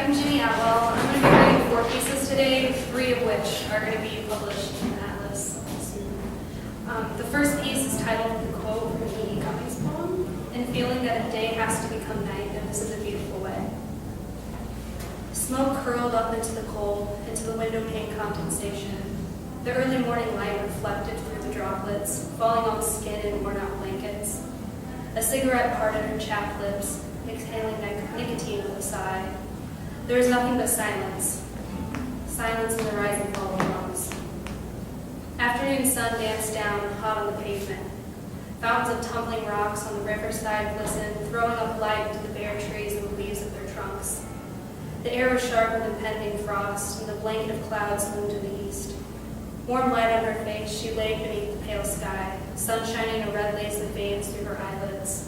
I'm Gini Atwell. I'm going to be reading 4 pieces today, 3 of which are going to be published in the Atlas soon. The first piece is titled The Quote from E. Cummings' poem, and feeling that a day has to become night, and this is a beautiful way. Smoke curled up into the cold, into the window pane condensation. The early morning light reflected through the droplets, falling on skin and worn-out blankets. A cigarette parted her chapped lips, exhaling nicotine with a sigh. There was nothing but silence. Silence in the rise and fall of lungs. Afternoon sun danced down, hot on the pavement. Fountains of tumbling rocks on the riverside glistened, throwing up light into the bare trees and the leaves of their trunks. The air was sharp with impending frost, and the blanket of clouds loomed to the east. Warm light on her face, she lay beneath the pale sky, sun shining a red lace of veins through her eyelids.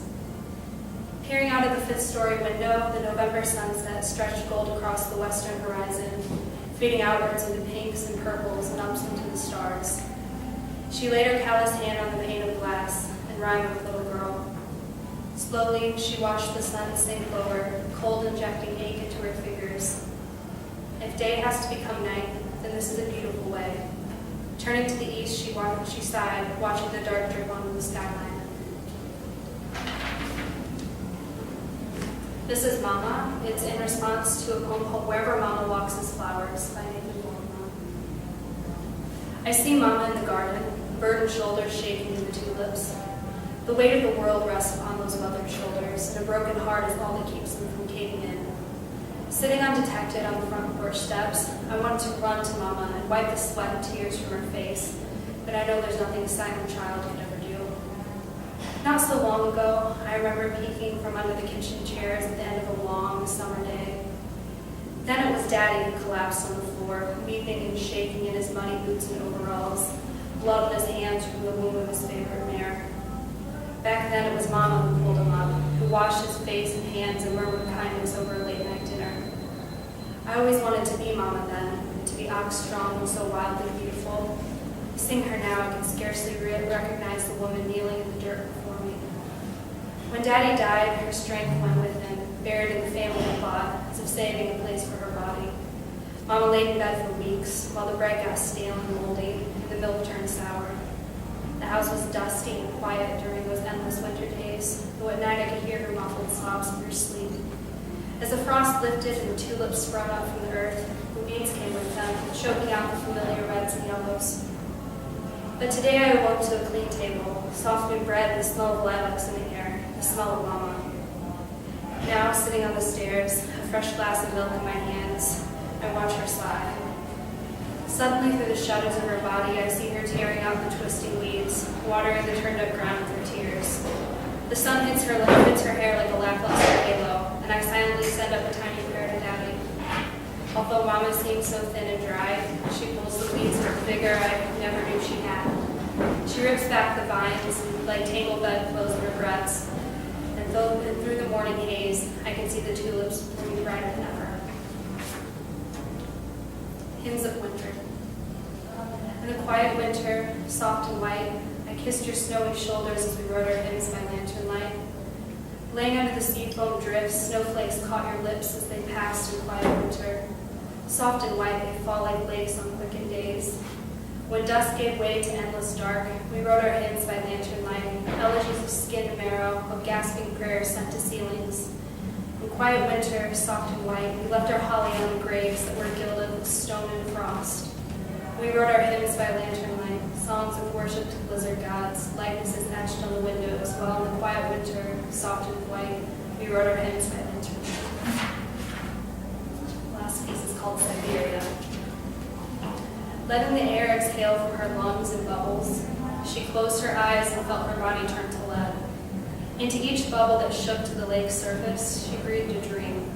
Peering out of the 5th-story window, the November sunset stretched gold across the western horizon, fading outwards into pinks and purples and ups into the stars. She laid her callous hand on the pane of glass and rhymed with Little Girl. Slowly, she watched the sun sink lower, cold injecting ache into her fingers. If day has to become night, then this is a beautiful way. Turning to the east, she sighed, watching the dark drip onto the skyline. This is Mama. It's in response to a poem called Wherever Mama Walks As Flowers by Nathan Wolfman. I see Mama in the garden, burdened shoulders shaking in the tulips. The weight of the world rests upon those mothered shoulders, and a broken heart is all that keeps them from caving in. Sitting undetected on the front porch steps, I wanted to run to Mama and wipe the sweat and tears from her face, but I know there's nothing a silent child could ever do. Not so long ago, I remember peeking from under the kitchen chairs at the end of a long summer day. Then it was Daddy who collapsed on the floor, weeping and shaking in his muddy boots and overalls, blood on his hands from the wound of his favorite mare. Back then it was Mama who pulled him up, who washed his face and hands and murmured kindness over a late-night dinner. I always wanted to be Mama then, to be ox-strong and so wildly beautiful. Seeing her now, I can scarcely recognize the woman kneeling in the dirt before me. When Daddy died, her strength went with him, buried in the family plot, as if saving a place for her body. Mama laid in bed for weeks, while the bread got stale and moldy, and the milk turned sour. The house was dusty and quiet during those endless winter days, though at night I could hear her muffled sobs in her sleep. As the frost lifted and the tulips sprung up from the earth, the weeds came with them, choking out the familiar reds and yellows. But today I awoke to a clean table, soft new bread, and the smell of lilacs in the air, the smell of Mama. Now, sitting on the stairs, a fresh glass of milk in my hands, I watch her sigh. Suddenly, through the shadows of her body, I see her tearing out the twisting weeds, watering the turned-up ground with her tears. The sun hits her hair like a lackluster halo, and I silently send up a tiny prayer to Daddy. Although Mama seems so thin and dry, she pulls the weeds with a vigor I never knew she had. She rips back the vines like tangled bedclothes in her breaths, and through the morning haze, I can see the tulips blooming brighter than ever. Hymns of Winter. In the quiet winter, soft and white, I kissed your snowy shoulders as we wrote our hymns by lantern light. Laying under the seafoam drifts, snowflakes caught your lips as they passed in quiet winter. Soft and white, they fall like lace on quickened days. When dusk gave way to endless dark, we wrote our hymns by lantern light, elegies of skin and marrow, of gasping prayers sent to ceilings. In quiet winter, soft and white, we left our holly on the graves that were gilded with stone and frost. We wrote our hymns by lantern light, songs of worship to blizzard gods, likenesses etched on the windows, while in the quiet winter, soft and white, we wrote our hymns by lantern light. The last piece is called Siberia. Letting the air exhale from her lungs in bubbles, she closed her eyes and felt her body turn to lead. Into each bubble that shook to the lake's surface, she breathed a dream.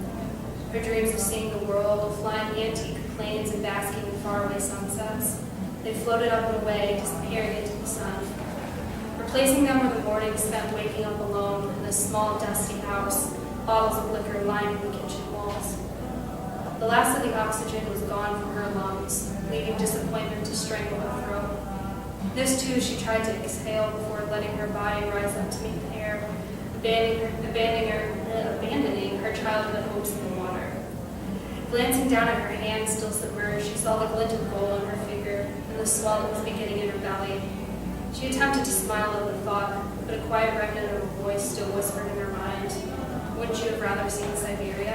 Her dreams of seeing the world, of flying antique planes and basking in faraway sunsets. They floated up and away, disappearing into the sun. Replacing them were the mornings spent waking up alone in a small, dusty house, bottles of liquor lining the kitchen walls. The last of the oxygen was gone from her lungs, leaving disappointment to strangle her throat. This, too, she tried to exhale before letting her body rise up to meet the air, abandoning her childhood hopes in the water. Glancing down at her hand still submerged, she saw the glint of gold on her finger and the swell that was beginning in her belly. She attempted to smile at the thought, but a quiet remnant of a voice still whispered in her mind, "Wouldn't you have rather seen Siberia?"